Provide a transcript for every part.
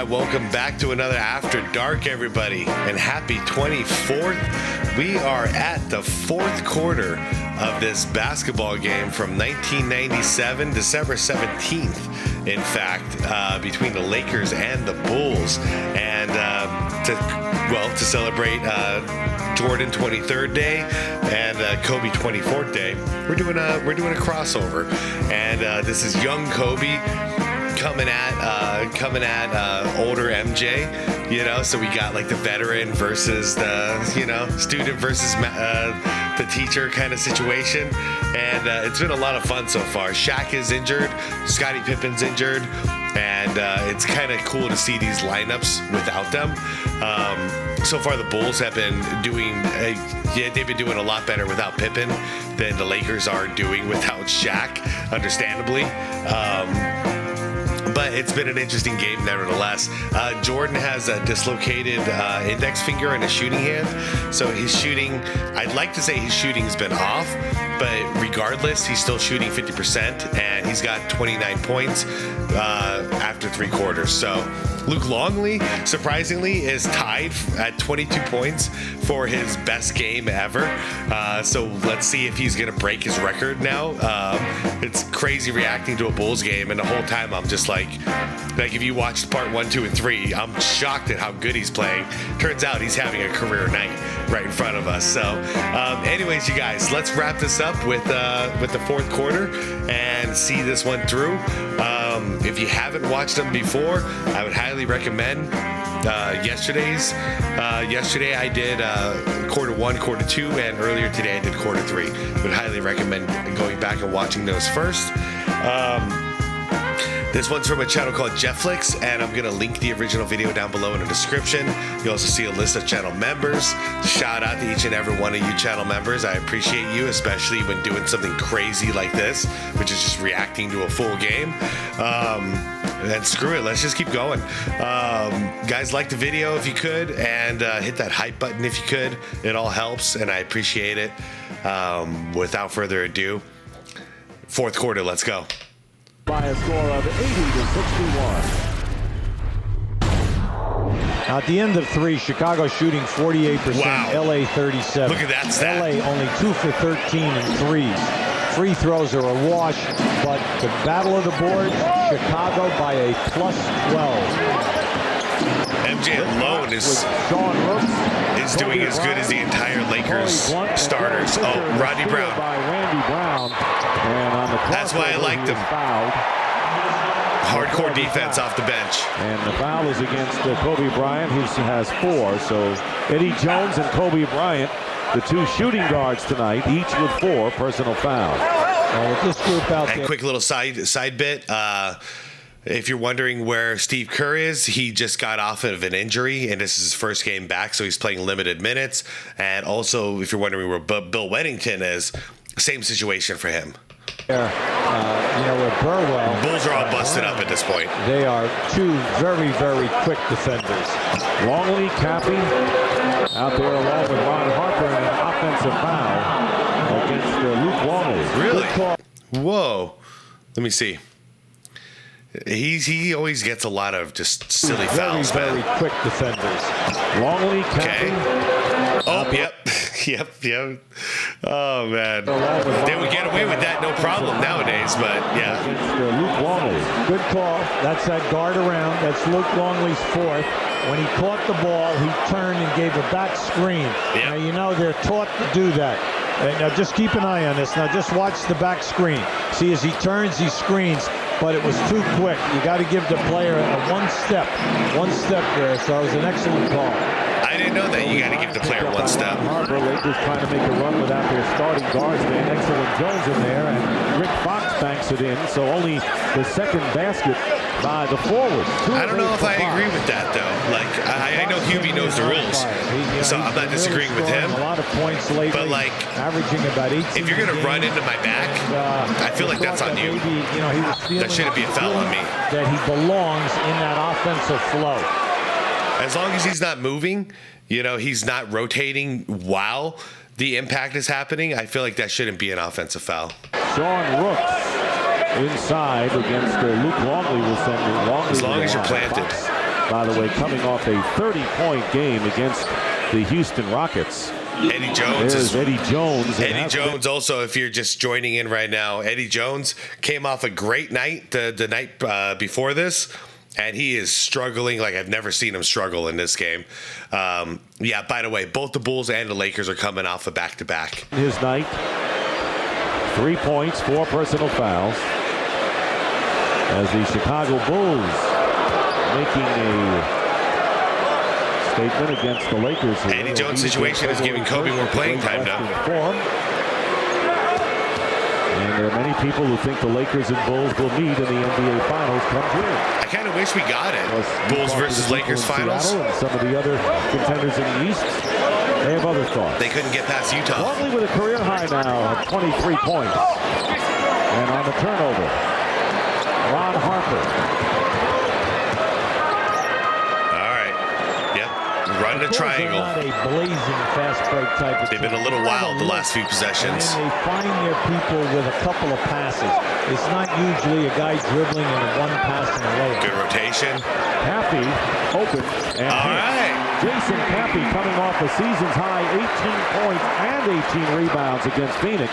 right, welcome back to another After Dark, everybody, and happy 24th. We are at the fourth quarter of this basketball game from 1997, December 17th, in fact, between the Lakers and the Bulls, and to celebrate Jordan 23rd Day and Kobe 24th Day, we're doing a crossover, and this is young Kobe coming at older MJ, you know, so we got like the veteran versus the, you know, student versus the teacher kind of situation, and it's been a lot of fun so far. Shaq is injured, Scottie Pippen's injured, and it's kind of cool to see these lineups without them. So far the Bulls have been doing they've been doing a lot better without Pippen than the Lakers are doing without Shaq, understandably. But it's been an interesting game nevertheless. Jordan has a dislocated index finger and a shooting hand. So his shooting, I'd like to say his shooting's been off, but regardless, he's still shooting 50%, and he's got 29 points after three quarters. So Luke Longley, surprisingly, is tied at 22 points for his best game ever. So let's see if he's going to break his record now. It's crazy reacting to a Bulls game, and the whole time I'm just like if you watched part 1, 2, and 3, I'm shocked at how good he's playing. Turns out he's having a career night right in front of us. So anyways, you guys, let's wrap this up with the fourth quarter and see this one through. If you haven't watched them before, I would highly recommend yesterday I did quarter 1, quarter 2, and earlier today I did quarter 3. Would highly recommend going back and watching those first. This one's from a channel called Jefflix, and I'm going to link the original video down below in the description. You also see a list of channel members. Shout out to each and every one of you channel members. I appreciate you, especially when doing something crazy like this, which is just reacting to a full game. And screw it, let's just keep going. Guys, like the video if you could, and hit that hype button if you could. It all helps, and I appreciate it. Without further ado, fourth quarter, let's go. By a score of 80-61. At the end of 3, Chicago shooting 48%, wow. LA 37. Look at that stat. LA only 2 for 13 in threes. Free throws are a wash, but the battle of the boards, Chicago by a plus 12. MJ alone is doing as good as the entire Lakers starters. Oh, Rodney Brown. That's why I liked him. Hardcore defense off the bench. And the foul is against Kobe Bryant, who has 4. So Eddie Jones and Kobe Bryant, the two shooting guards tonight, each with 4 personal fouls. With this group out there. And quick little side bit. If you're wondering where Steve Kerr is, he just got off of an injury, and this is his first game back, so he's playing limited minutes. And also, if you're wondering where Bill Weddington is, same situation for him. With Burwell, Bulls are all busted up at this point. They are two very, very quick defenders. Longley, Cappy, out there along with Ron Harper, and an offensive foul against Luke Longley. Really? Whoa. Let me see. He always gets a lot of just silly fouls, man. Very quick defenders. Longley, Cappy. Okay. Oh, yep. Yep. Oh, man. They would get away with that no problem nowadays, but yeah. Luke Longley. Good call. That's that guard around. That's Luke Longley's 4th. When he caught the ball, he turned and gave a back screen. Yep. Now, you know they're taught to do that. Now, just keep an eye on this. Now, just watch the back screen. See, as he turns, he screens, but it was too quick. You got to give the player one step there. So it was an excellent call. I didn't know that. You got to give the player one step. Harbor, Lakers trying to make a run without their starting guards. They had excellent Jones in there, and Rick Fox banks it in. So only the second basket by the forwards. I don't know if I agree with that, though. Like, I know Hubie knows the rules, so I'm not disagreeing with him. A lot of points lately, but like, averaging about 18. If you're gonna run into my back, I feel like that's on you. That shouldn't be a foul on me. That he belongs in that offensive flow. As long as he's not moving, he's not rotating while the impact is happening, I feel like that shouldn't be an offensive foul. Sean Rooks inside against Luke Longley will send it. As long as you're planted. by the way, coming off a 30-point game against the Houston Rockets. Eddie Jones There's Eddie Jones. Eddie Jones also, if you're just joining in right now, Eddie Jones came off a great night the night before this, and he is struggling like I've never seen him struggle in this game. Yeah, by the way, both the Bulls and the Lakers are coming off a back-to-back. His night, 3 points, 4 personal fouls, as the Chicago Bulls making a statement against the Lakers here. Eddie Jones' situation is giving Kobe more playing time now. And there are many people who think the Lakers and Bulls will meet in the NBA Finals come June. I kind of wish we got it. Bulls versus Lakers Finals. And some of the other contenders in the East, they have other thoughts. They couldn't get past Utah. Longley with a career high now of 23 points. And on the turnover, Ron Harper. Run the triangle. Not a blazing fast break type of They've been a little wild the last few possessions. And they find their people with a couple of passes. It's not usually a guy dribbling in a one pass and a layup. Good rotation. Pappy open and all right. Jason Pappy coming off a season's high 18 points and 18 rebounds against Phoenix.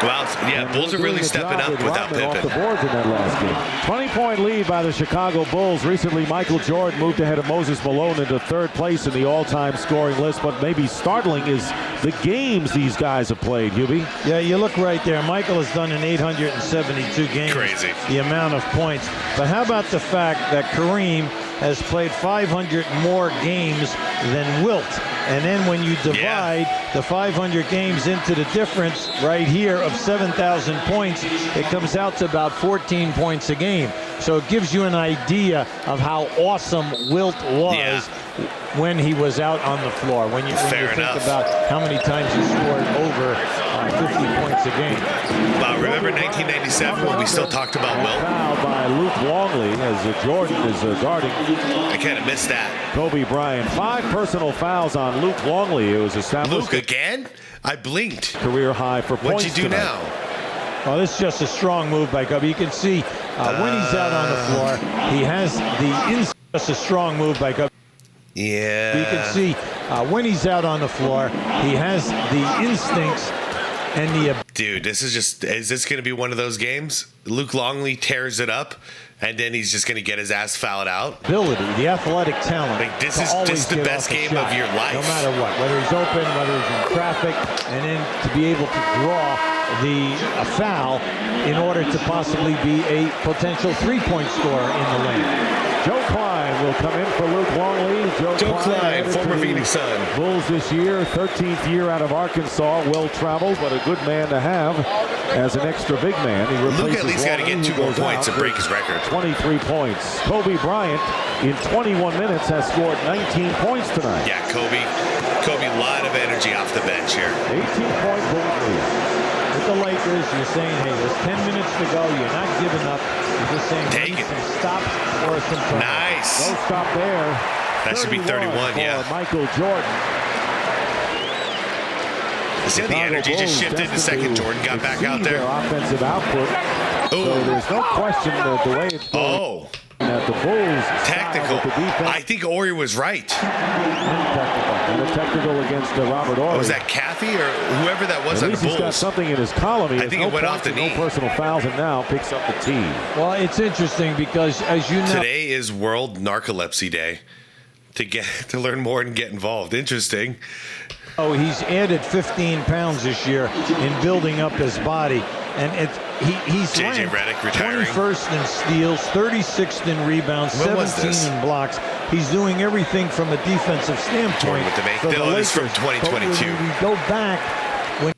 Well, yeah, Bulls are really stepping up without Pippen. Off the boards in that last game. 20-point lead by the Chicago Bulls. Recently, Michael Jordan moved ahead of Moses Malone into third place in the all-time scoring list. But maybe startling is the games these guys have played, Hubie. Yeah, you look right there. Michael has done in 872 games. Crazy. The amount of points. But how about the fact that Kareem has played 500 more games than Wilt? And then when you divide the 500 games into the difference right here of 7,000 points, it comes out to about 14 points a game. So it gives you an idea of how awesome Wilt was when he was out on the floor. When you think about how many times he scored over 50 points a game. Wow, remember 1997 when we still talked about Wilt? Fouled by Luke Longley as Jordan is guarding. I kind of missed that. Kobe Bryant, 5 personal fouls on Luke Longley. It was established. Luke again? I blinked. Career high for points. What'd you do now? Well, this is just a strong move by Kobe. You can see when he's out on the floor, he has the just a strong move by Kobe. Yeah. You can see when he's out on the floor, he has the instincts and the... Dude, is this going to be one of those games? Luke Longley tears it up, and then he's just going to get his ass fouled out? Ability, the athletic talent. Like, this is the best game of your life. No matter what, whether he's open, whether he's in traffic, and then to be able to draw a foul in order to possibly be a potential three-point scorer in the lane. Joe Klein will come in for Luke Longley. Joe Klein, former Phoenix Sun. Bulls this year, 13th year out of Arkansas, well-traveled, but a good man to have as an extra big man. Luke at least got to get 2 more points to break his record. 23 points. Kobe Bryant, in 21 minutes, has scored 19 points tonight. Yeah, Kobe, a lot of energy off the bench here. 18-point Bulls lead. With the Lakers, you're saying, hey, there's 10 minutes to go. You're not giving up. You're just saying, take it. Some stops or some trouble. Nice. No stop there. That should be 31, yeah. Michael Jordan. See how the energy just shifted the second Jordan got back out there? Offensive output. Ooh. So there's no question that the way it's going. That the Bulls technical. I think Ori was right. And a technical against Robert Ori. Was that Kathy or whoever that was on the Bulls? He's got something in his column. I think it went off the knee. No personal fouls, and now picks up the tee. Well, it's interesting because, as you know, today is World Narcolepsy Day. To learn more and get involved. Interesting. Oh, he's added 15 pounds this year in building up his body, and he's JJ Redick retiring. 21st in steals, 36th in rebounds, 17 in blocks. He's doing everything from a defensive standpoint. This is from 2022. When we go back when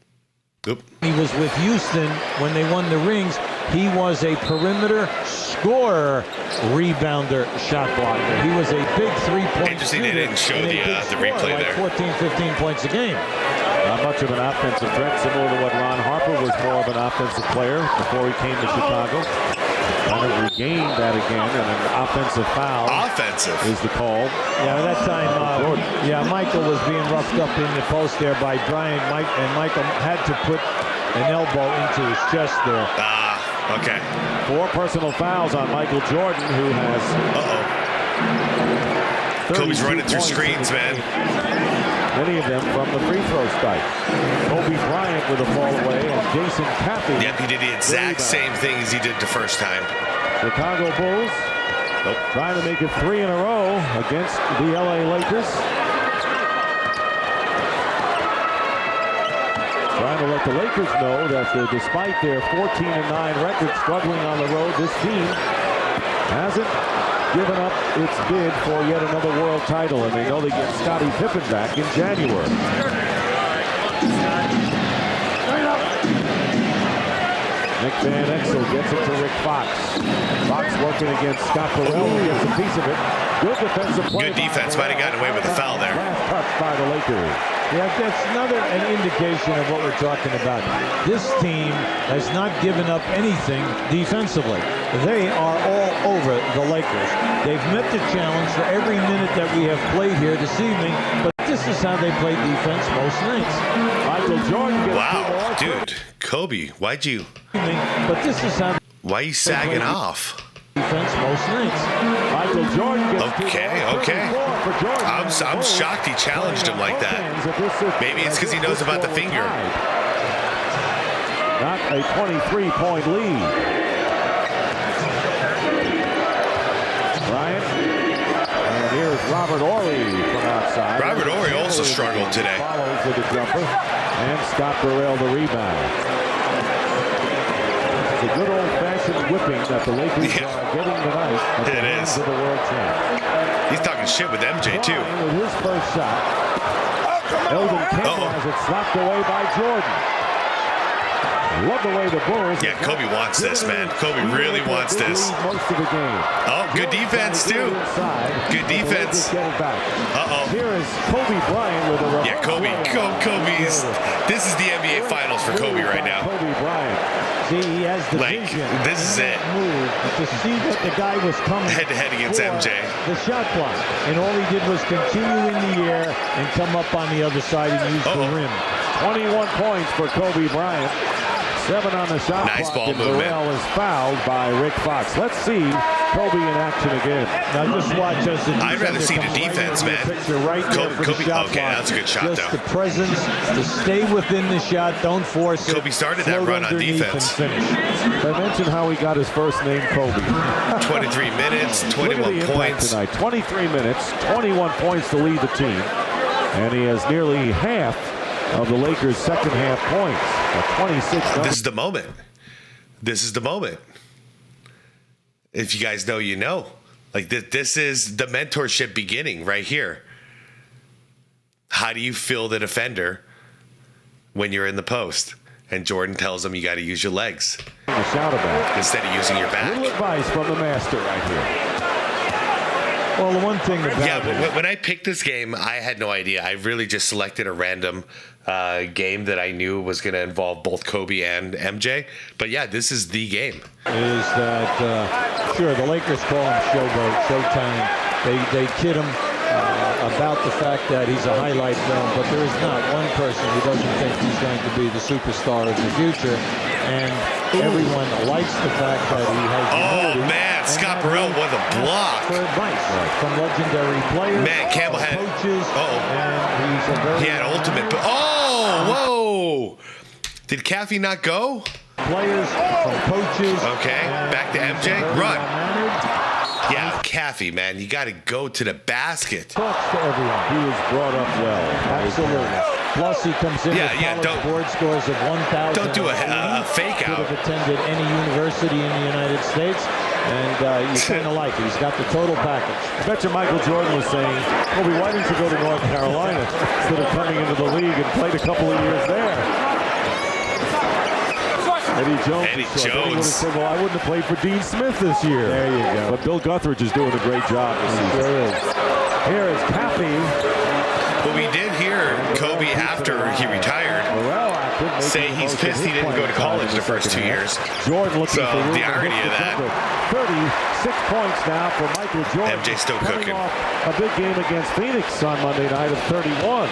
he was with Houston when they won the rings, he was a perimeter scorer, rebounder, shot blocker. He was a big three-point Interesting they didn't show the replay like there. 14, 15 points a game. Not much of an offensive threat, similar to what Ron Harper was more of an offensive player before he came to Chicago. Kind of regained that again, and an offensive foul. Offensive is the call. Yeah, at that time, Michael was being roughed up in the post there by Bryant. And Michael had to put an elbow into his chest there. Okay. 4 personal fouls on Michael Jordan, who has Kobe's running through screens, man. Many of them from the free throw strike. Kobe Bryant with a fall away, and Jason Caffey. Yep, he did the exact same thing as he did the first time. Chicago Bulls trying to make it 3 in a row against the LA Lakers. Trying to let the Lakers know that despite their 14-9 record struggling on the road, this team hasn't given up its bid for yet another world title, and they know they get Scottie Pippen back in January. Nick Van Exel gets it to Rick Fox. Fox working against Scott Burrell, who gets a piece of it. Good defensive play. Good defense. Might have gotten away with a foul there. Last touch by the Lakers. Yeah, that's an indication of what we're talking about. This team has not given up anything defensively. They are all over the Lakers. They've met the challenge for every minute that we have played here this evening, but this is how they play defense most nights. Michael Jordan gets Wow, dude. Kobe, why'd you... But this is how... Why are you sagging off? Defense most nights. Michael Jordan gets Okay. I'm shocked he challenged him like that. Maybe it's because he knows about the finger. Not a 23-point lead. Bryant. And here's Robert Horry from outside. Robert Horry also struggled today. Follows with the jumper. And Scott Burrell the rebound. It's a good old-fashioned whipping that the Lakers are getting tonight at the hands of the world champ. He's talking shit with MJ, too. With his first shot. Eldon Campbell has it slapped away by Jordan. Love the way the Bulls. Yeah, Kobe wants this, man. Kobe really wants this. Most of the game. Oh, good defense, too. Good defense. Uh-oh. Here is Kobe Bryant with a... Yeah, Kobe's... This is the NBA Finals for Kobe right now. Kobe Bryant. See, he has the vision. This is it. Move to see that the guy was coming Head-to-head against MJ. The shot clock. And all he did was continue in the air and come up on the other side and use the rim. 21 points for Kobe Bryant. 7 on the shot nice clock. Ball movement. Burrell is fouled by Rick Fox. Let's see Kobe in action again. Now just watch us. I'd rather see the defense, man. Right Kobe, okay, that's a good shot, just though. The presence to stay within the shot. Don't force it. Kobe started that run on defense. I mentioned how he got his first name, Kobe. 23 minutes, 21 points. Tonight. 23 minutes, 21 points to lead the team. And he has nearly half of the Lakers' second half points. 26. This is the moment. This is the moment. If you guys know, you know. Like, this is the mentorship beginning right here. How do you feel the defender when you're in the post? And Jordan tells him you got to use your legs instead of using your back. Little advice from the master right here. Well, the one thing about when I picked this game, I had no idea. I really just selected a random game that I knew was going to involve both Kobe and MJ. But yeah, this is the game. Is that sure? The Lakers call him Showboat, Showtime. They kid him about the fact that he's a highlight film, but there is not one person who doesn't think he's going to be the superstar of the future. And everyone likes the fact that he has. Oh man, Scott Burrell with a block. For advice from legendary players. Man, Campbell had coaches. He had ultimate. Whoa! Did Caffey not go? Players from coaches. Okay, back to MJ. Run. Yeah, Caffey, man, you got to go to the basket. Talks to everyone. He was brought up well. Absolutely. Plus, he comes in with college board scores of 1,000. Don't do a fake out. Could have attended any university in the United States, and you kind of like it. He's got the total package. I bet you Michael Jordan was saying, Kobe, why didn't you go to North Carolina instead of coming into the league and played a couple of years there? Eddie Jones. Said, well, I wouldn't have played for Dean Smith this year. There you go. But Bill Guthridge is doing a great job this season. Sure is. Here is Caffey. But we did hear Kobe after he retired say he's pissed he didn't go to college the first 2 years. Jordan looking so for the irony of that. 36 points now for Michael Jordan. MJ still cooking. A big game against Phoenix on Monday night of 31.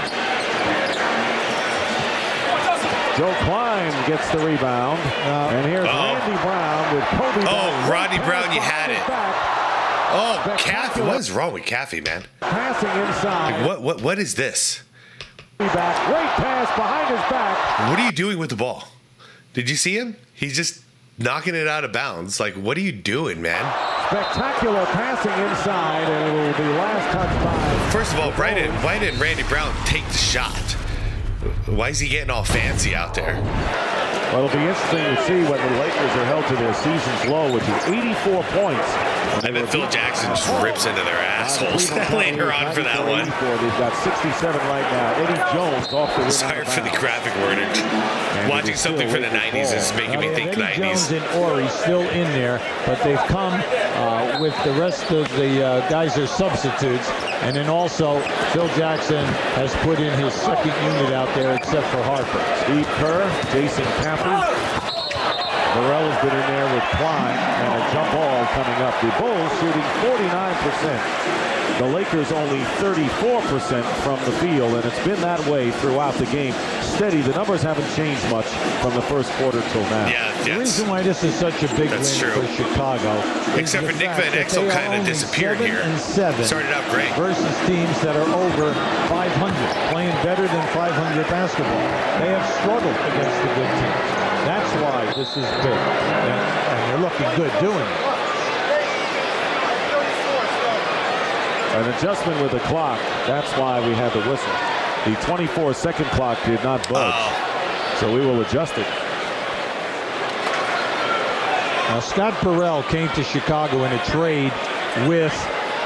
Joe Klein gets the rebound. And here's Randy Brown with Kobe. Rodney Brown, you had it. Oh, Coffee. What is wrong with Coffee, man? Passing inside. What is this? Back. Great pass behind his back. What are you doing with the ball? Did you see him? He's just knocking it out of bounds. Like, what are you doing, man? Spectacular passing inside, and it will be last touch by. First of all, why didn't Randy Brown take the shot? Why is he getting all fancy out there? Well, it'll be interesting to see when the Lakers are held to their season's low, which is 84 points. And then Phil Jackson just rips into their assholes later on for that one. They've got 67 right now. Eddie Jones off the rim. Sorry for the graphic wordage. Watching something from the 90s is making me think Eddie 90s. Jones and Ori still in there, but they've come with the rest of the guys are substitutes. And then also, Phil Jackson has put in his second unit out there except for Harper. Steve Kerr, Jason Caffey. Burrell has been in there with Klein, and a jump ball coming up. The Bulls shooting 49%. The Lakers only 34% from the field, and it's been that way throughout the game. Steady. The numbers haven't changed much from the first quarter till now. Yeah, the reason why this is such a big win for Chicago, except for Nick Van Exel kind of disappeared here. Started out great versus teams that are over 500, playing better than 500 basketball. They have struggled against the good teams. That's why this is big, and they're looking good doing it. An adjustment with the clock. That's why we had the whistle. The 24-second clock did not budge. So we will adjust it. Now, Scott Burrell came to Chicago in a trade with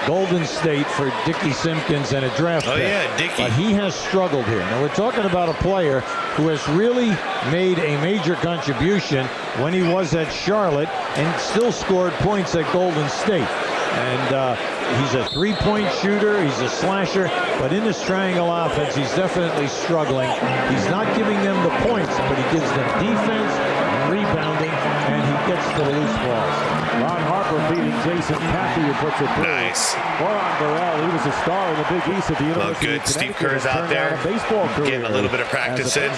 Golden State for Dickie Simpkins and a draft pick. Oh, yeah, Dickie. But he has struggled here. Now, we're talking about a player who has really made a major contribution when he was at Charlotte and still scored points at Golden State. And he's a three-point shooter, he's a slasher, but in this triangle offense, he's definitely struggling. He's not giving them the points, but he gives them defense and rebounding, and he gets to the loose balls. Ron Harper beating Jason Caffey, who puts it through. Nice. Ron Burrell, he was a star in the Big East at the University of good. Steve Connecticut. Kerr's out there getting a little bit of practice in.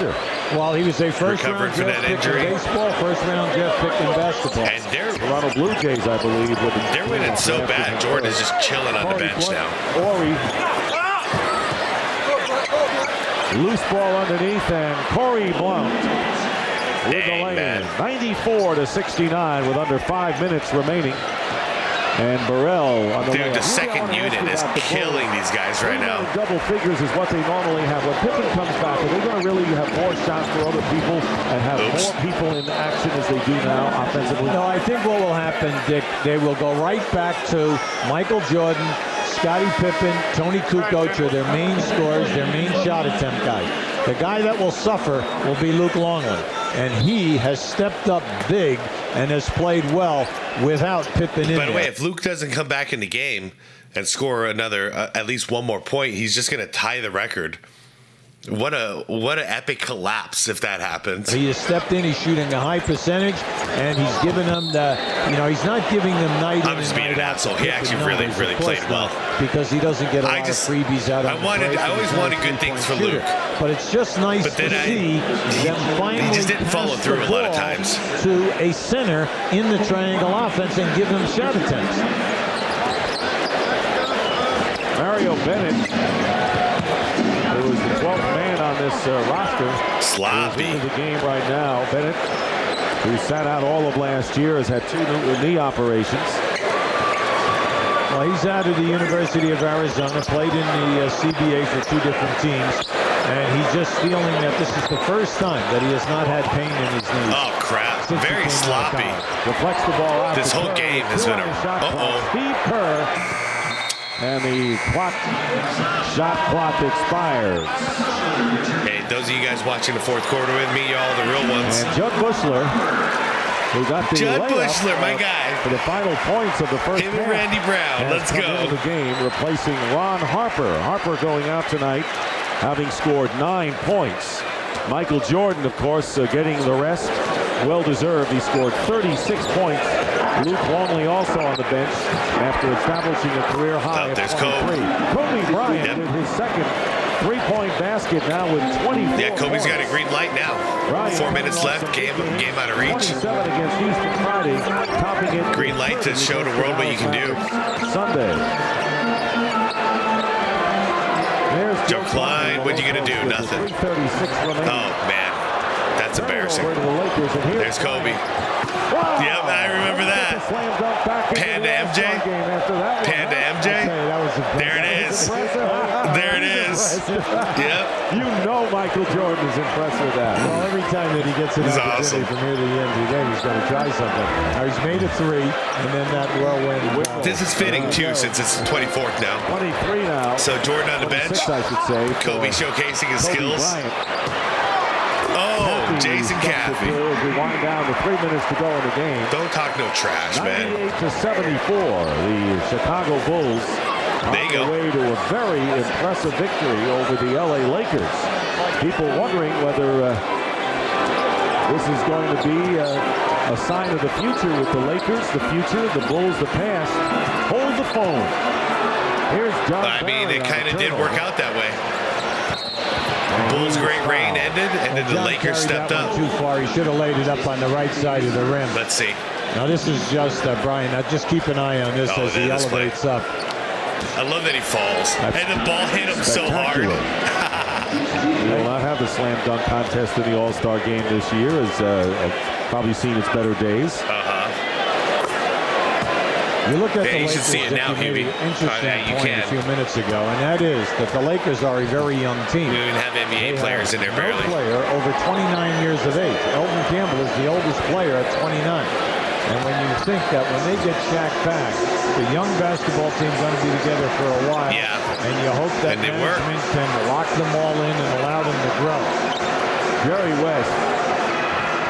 Well, he was a Recovering first-round from that injury. baseball, first-round draft pick in basketball. And Toronto Blue Jays, I believe. They're winning so bad. Jordan is just chilling on the bench now. Ori. Loose ball underneath, and Corey Blount with the lane. 94-69 with under 5 minutes remaining. And Burrell on the Dude, the second unit is killing these guys right now. Double figures is what they normally have. When Pippen comes back, are they going to really have more shots for other people and have more people in action as they do now offensively? No, I think what will happen, Dick, they will go right back to Michael Jordan, Scottie Pippen, Tony Kukoc are their main scorers, their main shot attempt guys. The guy that will suffer will be Luke Longley. And he has stepped up big and has played well without Pippen in there. By the way, if Luke doesn't come back in the game and score another, at least one more point, he's just going to tie the record. What an epic collapse if that happens. He has stepped in. He's shooting a high percentage, and he's giving them the. He's not giving them night in. I'm just being an asshole. He actually really played well because he doesn't get a lot of freebies out of. I always wanted good things for Luke, but it's just nice to see them finally. He just didn't follow through a lot of times to a center in the triangle offense and give him shot attempts. Mario Bennett. Who is the 12th man on this roster. Sloppy. He's into the game right now. Bennett, who sat out all of last year, has had 2 knee operations. Well, he's out of the University of Arizona, played in the CBA for 2 different teams, and he's just feeling that this is the first time that he has not had pain in his knees. Oh, crap. Very sloppy. Deflects the ball out. This whole game has been a... Steve Kerr. And the shot clock expires. Hey, those of you guys watching the fourth quarter with me, y'all the real ones. And Judd Bushler, who got the Judd Bushler, my guy, for the final points of the first half. Him and Randy Brown, let's go. Into the game, replacing Ron Harper. Harper going out tonight, having scored 9 points. Michael Jordan, of course, getting the rest. Well deserved. He scored 36 points. Luke Longley also on the bench after establishing a career high of 23. Kobe Bryant with his second 3-point basket now with 24. Yeah, Kobe's got a green light now. Bryant 4 minutes left. Game out of reach. 27 against Houston Friday, topping it. Green light to show the world what you can do. Sunday. There's Joe Klein, what you gonna do? Nothing. 3:36 remaining. Oh, man. That's embarrassing. Over to the Lakers, and here's There's Kobe. Wow. Yep, I remember that. Panda MJ. Panda MJ. There it is. There it is. Yep. You know Michael Jordan is impressed with that. Well, every time that he gets an He's opportunity awesome. from here to the end of the game, he's going to try something. Now, he's made a 3, and then that whirlwind. This is fitting, too, since it's 24th now. 23 now. So Jordan on the bench. 26, I should say. Kobe showcasing his Kobe skills. Bryant. Oh, Jason Caffey. As we wind down to 3 minutes to go in the game. Don't talk no trash, man. 98-74, the Chicago Bulls There you on go. the way to a very impressive victory over the LA Lakers. People wondering whether this is going to be a sign of the future with the Lakers, the future, the Bulls, the past. Hold the phone. Here's John. I mean, Barry it on kind of the did turnover. work out that way. Bulls' great reign ended, and then the John Lakers carried stepped that up. one too far. He should have laid it up on the right side of the rim. Let's see. Now, this is just, Brian, just keep an eye on this Oh, as he this play. elevates up. I love that he falls. And the ball hit him so hard. We will not have the slam dunk contest in the All-Star game this year, as probably seen its better days. You look at Yeah, the you Lakers, should see it that now, you made Huey. an interesting You point can. a few minutes ago, and that is that the Lakers are a very young team. We don't even have NBA players in there no barely. player over 29 years of age. Elton Campbell is the oldest player at 29. And when you think that when they get Shaq back, the young basketball team's going to be together for a while. Yeah. And you hope that And they were. management can lock them all in and allow them to grow. Jerry West.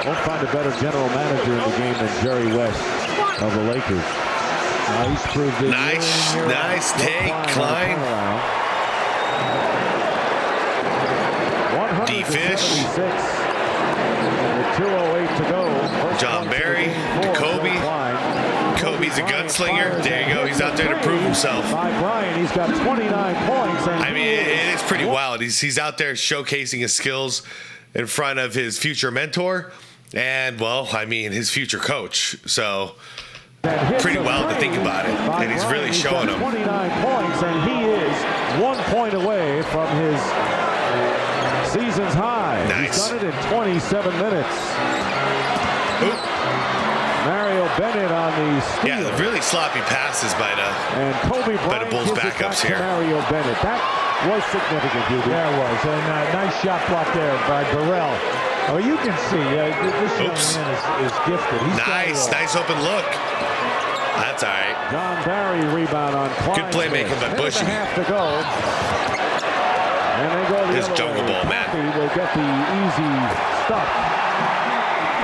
Won't find a better general manager in the game than Jerry West of the Lakers. He's proved it. Nice take, Klein. D-Fish. 2:08 to go. John Barry, Kobe. Kobe's a gunslinger. There you go. He's out there to prove himself. By Bryant, he's got 29 points. And I mean, it is pretty wild. He's out there showcasing his skills in front of his future mentor and, well, I mean, his future coach. So pretty wild to think about it. And he's really showing them. 29 points, and he is 1 point away from his season's high. Nice. He's done it in 27 minutes. Oop. Mario Bennett on the steal. Yeah, really sloppy passes by the And Kobe Bryant Bulls gives it back backups to here. Mario Bennett. That was significant, dude. There it was. And nice shot block there by Burrell. Oh, you can see this young man is gifted. He's nice open look. That's all right. John Barry rebound on Klein. Good playmaking by Bushy. Half to go. And they go the This other jungle way. ball, man. Coffee will get the easy stuff.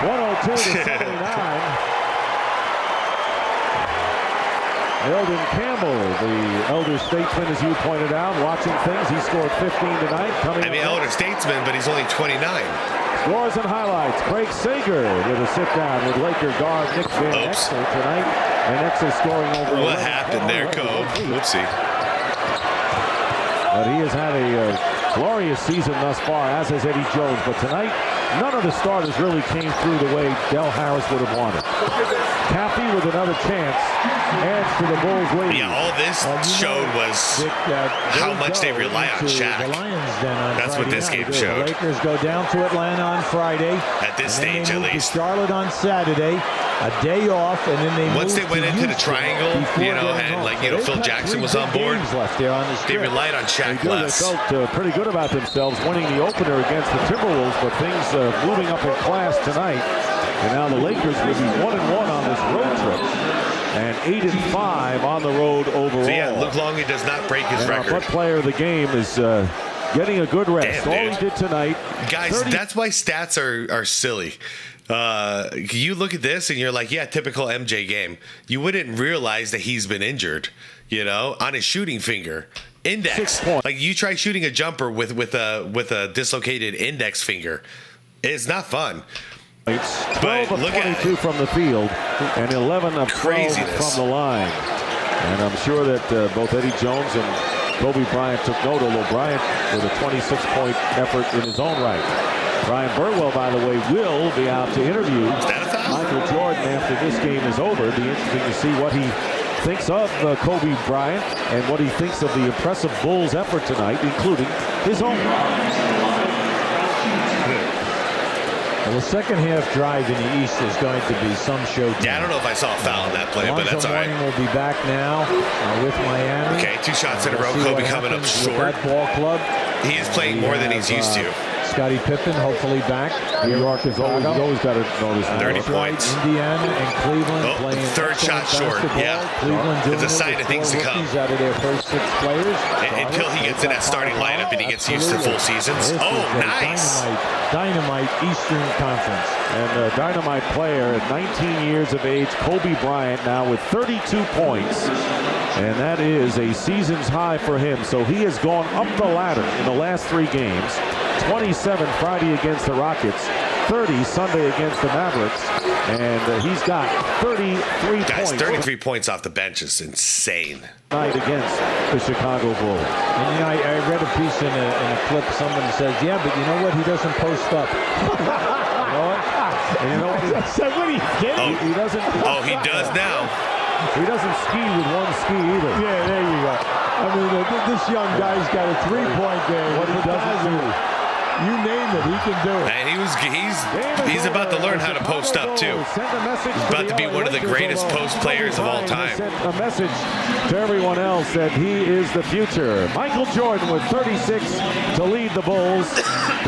102 to 79. Eldon Campbell, the elder statesman, as you pointed out, watching things. He scored 15 tonight. I mean, elder statesman, but he's only 29. Scores and highlights. Craig Sager with a sit-down with Laker guard Nick Van Oops. Exel tonight. And Exel scoring over. What 11 happened there, Cobe? Whoopsie. But he has had a glorious season thus far, as has Eddie Jones. But tonight, none of the starters really came through the way Del Harris would have wanted. Caffey with another chance adds to the Bulls' lead. Yeah, all this showed was how much they rely on Shaq. The Lions then on That's what Friday this night. game showed. The Lakers go down to Atlanta on Friday. At this and then stage, they at move least. To Charlotte on Saturday, a day off, and then they Once move they went to into the Houston triangle, before you know, going and home. like, you know, They've Phil got Jackson 3 was on big board. games left there on the They strip. relied on Shaq They less. felt pretty good about themselves winning the opener against the Timberwolves, but things moving up in class tonight. And now the Lakers will be 1-1 on this road trip and 8-5 on the road overall. So yeah, Luke Longley does not break his And our record. butt player of the game is getting a good rest. Damn, All dude. he did tonight. Guys, that's why stats are silly. You look at this and you're like, yeah, typical MJ game. You wouldn't realize that he's been injured, you know, on his shooting finger. Index. 6 points. Like you try shooting a jumper with a dislocated index finger. It's not fun. 12 of look at 22 from the field and 11 of 12 Craziness. from the line. And I'm sure that both Eddie Jones and Kobe Bryant took note, although Bryant with a 26-point effort in his own right. Brian Burwell, by the way, will be out to interview Is that a foul? Michael Jordan after this game is over. It'll be interesting to see what he thinks of Kobe Bryant and what he thinks of the impressive Bulls effort tonight, including his own. Well, the second half drive in the East is going to be some show. Yeah, I don't know if I saw a foul in that play, but that's all right. Will be back now with Miami. Okay, 2 shots in a row. Kobe coming up short. That ball club. He is playing more than he's used to. Scottie Pippen, hopefully back. New York is always got to notice that. 30 points. Indiana and Cleveland playing third shot short. Yeah. It's a sign of things to come. Out of their first 6 players. Until he gets in that starting lineup and he gets used to full seasons. Oh, nice. Dynamite Eastern Conference. And a dynamite player at 19 years of age, Kobe Bryant, now with 32 points. And that is a season's high for him. So he has gone up the ladder in the last 3 games. 27 Friday against the Rockets, 30 Sunday against the Mavericks, and he's got 33 points. 33 points off the bench is insane. Night against the Chicago Bulls. And you know, I read a piece in a clip. Someone says, "Yeah, but you know what? He doesn't post up." You know what? And you know what? What are you kidding? He doesn't. Oh, he does now. He doesn't ski with one ski either. Yeah, there you go. I mean, this young guy's got a 3-point game. What he doesn't do. You name it, he can do it. And he's about to learn how to post up too. He's about to be one of the greatest post players of all time. Sent a message to everyone else that he is the future. Michael Jordan with 36 to lead the Bulls.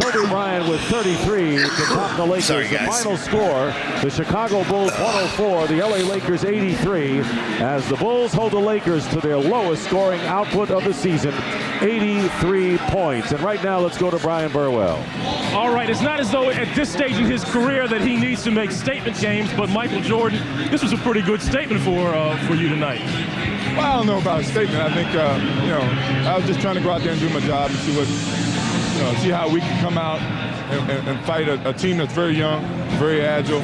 Kobe Bryant with 33 to top the Lakers. Sorry, the guys. final score, the Chicago Bulls 104, the LA Lakers 83, as the Bulls hold the Lakers to their lowest scoring output of the season, 83 points. And right now, let's go to Brian Burwell. All right, it's not as though at this stage in his career that he needs to make statement games, but Michael Jordan, this was a pretty good statement for you tonight. Well, I don't know about a statement. I think, I was just trying to go out there and do my job and see how we can come out and fight a team that's very young, very agile.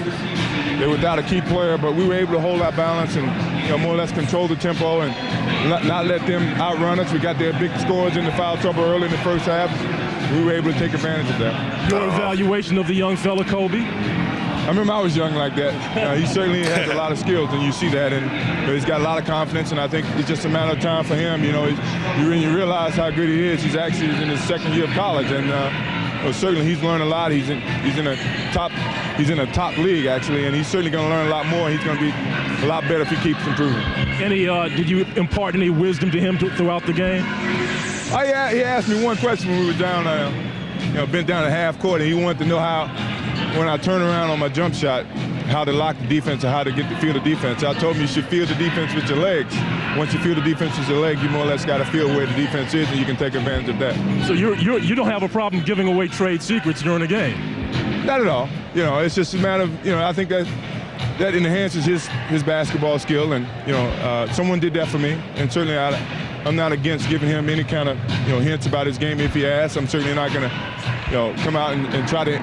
They're without a key player, but we were able to hold our balance and more or less control the tempo and not let them outrun us. We got their big scores in the foul trouble early in the first half. We were able to take advantage of that. Your evaluation of the young fella, Kobe? I remember I was young like that. He certainly has a lot of skills, and you see that. And he's got a lot of confidence, and I think it's just a matter of time for him. You realize how good he is. He's actually in his 2nd year of college, and certainly he's learned a lot. He's in a top league actually, and he's certainly going to learn a lot more. He's going to be a lot better if he keeps improving. Did you impart any wisdom to him throughout the game? Oh yeah, he asked me one question when we were down, been down at half court, and he wanted to know how, when I turn around on my jump shot, how to lock the defense or how to feel the defense. I told him you should feel the defense with your legs. Once you feel the defense with your leg, you more or less got to feel where the defense is, and you can take advantage of that. So you don't have a problem giving away trade secrets during the game? Not at all. It's just a matter of, I think that enhances his basketball skill, and someone did that for me, and certainly I'm not against giving him any kind of hints about his game if he asks. I'm certainly not going to come out and try to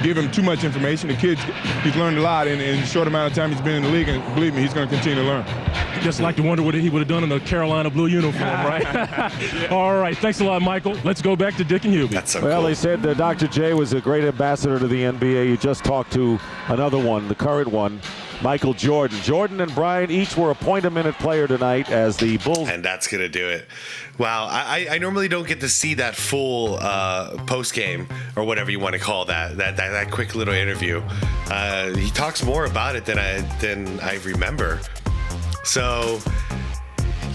give him too much information. The kid, he's learned a lot in a short amount of time he's been in the league, and believe me, he's going to continue to learn. Just like to wonder what he would have done in the Carolina blue uniform, right? All right, thanks a lot, Michael. Let's go back to Dick and Hubie. That's so well, cool. They said Dr. J was a great ambassador to the NBA. You just talked to another one, the current one, Michael Jordan. Jordan and Bryant each were a point-a-minute player tonight as the Bulls. And that's going to do it. Wow, I normally don't get to see that full post-game or whatever you want to call that quick little interview. He talks more about it than I remember. So,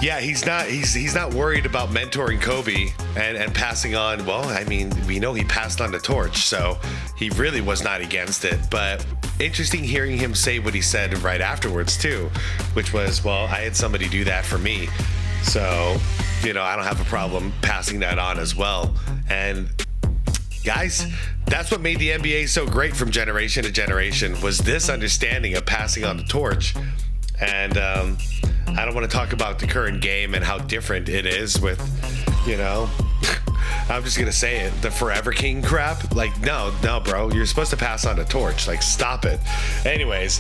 yeah, he's not worried about mentoring Kobe and passing on. Well, I mean, we know he passed on the torch, so he really was not against it. But interesting hearing him say what he said right afterwards too, which was, well, I had somebody do that for me, so I don't have a problem passing that on as well. And guys, that's what made the NBA so great from generation to generation, was this understanding of passing on the torch. And I don't want to talk about the current game and how different it is with, I'm just going to say it, the Forever King crap. Like, no, bro, you're supposed to pass on the torch. Like, stop it. Anyways,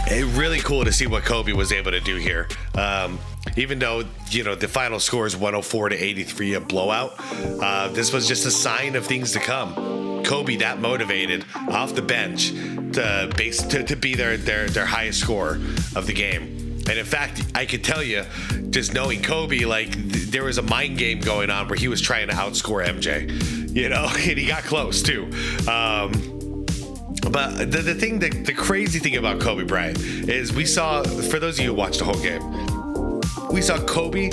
it's really cool to see what Kobe was able to do here. Even though, the final score is 104-83, a blowout, this was just a sign of things to come. Kobe that motivated off the bench to be their highest scorer of the game. And in fact, I could tell you, just knowing Kobe, like there was a mind game going on where he was trying to outscore MJ, and he got close too. But the crazy thing about Kobe Bryant is we saw, for those of you who watched the whole game, we saw Kobe,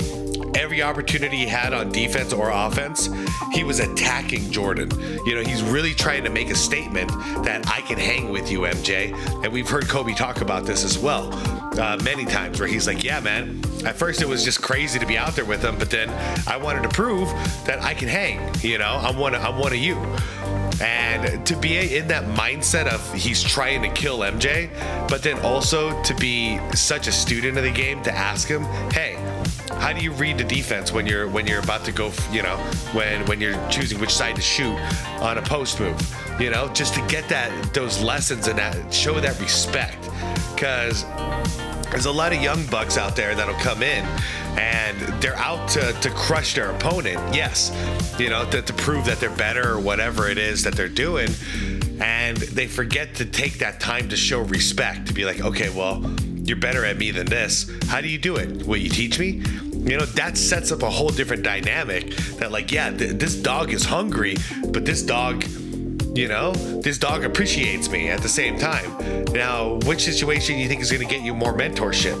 every opportunity he had on defense or offense, he was attacking Jordan. He's really trying to make a statement that I can hang with you, MJ. And we've heard Kobe talk about this as well many times, where he's like, yeah, man, at first it was just crazy to be out there with him, but then I wanted to prove that I can hang. I'm one of you. And to be in that mindset of he's trying to kill MJ, but then also to be such a student of the game, to ask him, hey, how do you read the defense when you're about to go, when you're choosing which side to shoot on a post move, just to get those lessons and that show that respect, because there's a lot of young bucks out there that'll come in and they're out to crush their opponent. Yes, to prove that they're better or whatever it is that they're doing. And they forget to take that time to show respect, to be like, okay, well, you're better at me than this. How do you do it? Will you teach me? That sets up a whole different dynamic that, like, yeah, this dog is hungry, but this dog appreciates me at the same time. Now, which situation you think is going to get you more mentorship?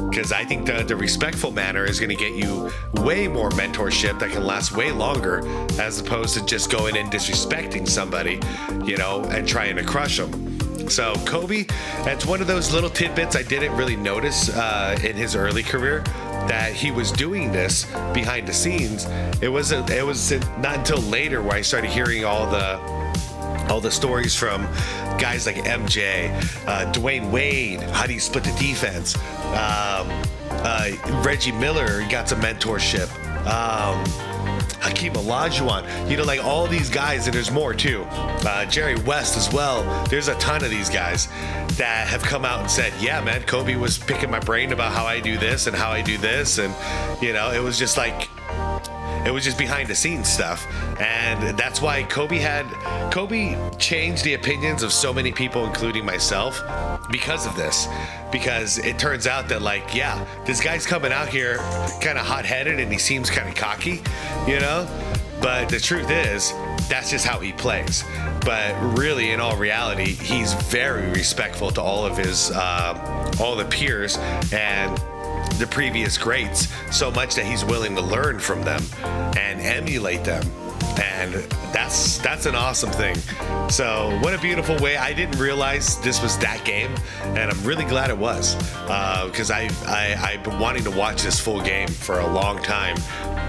Because I think the respectful manner is going to get you way more mentorship that can last way longer, as opposed to just going and disrespecting somebody, and trying to crush them. So Kobe, that's one of those little tidbits I didn't really notice in his early career, that he was doing this behind the scenes. It was not until later where I started hearing all the stories from guys like MJ, Dwayne Wade, how do you split the defense? Reggie Miller got some mentorship. Hakeem Olajuwon, like all these guys, and there's more too. Jerry West as well. There's a ton of these guys that have come out and said, yeah, man, Kobe was picking my brain about how I do this and how I do this. And, it was just like, it was just behind the scenes stuff. And that's why Kobe changed the opinions of so many people, including myself, because of this. Because it turns out that, like, yeah, this guy's coming out here kind of hot-headed and he seems kind of cocky, but the truth is, that's just how he plays. But really, in all reality, he's very respectful to all of his all the peers and the previous greats, so much that he's willing to learn from them and emulate them. And that's an awesome thing. So what a beautiful way. I didn't realize this was that game, and I'm really glad it was, because I've been wanting to watch this full game for a long time,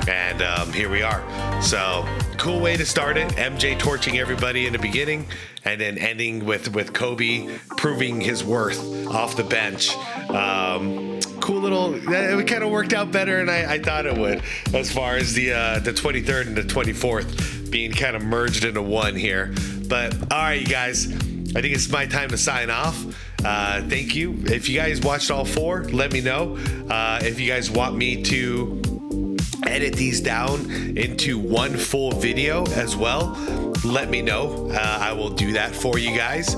and here we are. So cool way to start it. MJ torching everybody in the beginning, and then ending with Kobe proving his worth off the bench. Cool little, it kind of worked out better than I thought it would, as far as the 23rd and the 24th being kind of merged into one here. But all right, you guys, I think it's my time to sign off. Thank you. If you guys watched all four, let me know. If you guys want me to edit these down into one full video as well, let me know. I will do that for you guys.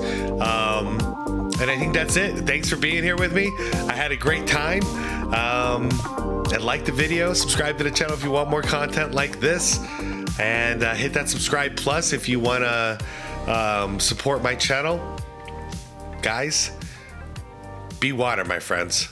And I think that's it. Thanks for being here with me. I had a great time. And like the video, subscribe to the channel if you want more content like this, and hit that subscribe plus if you want to support my channel. Guys, be water, my friends.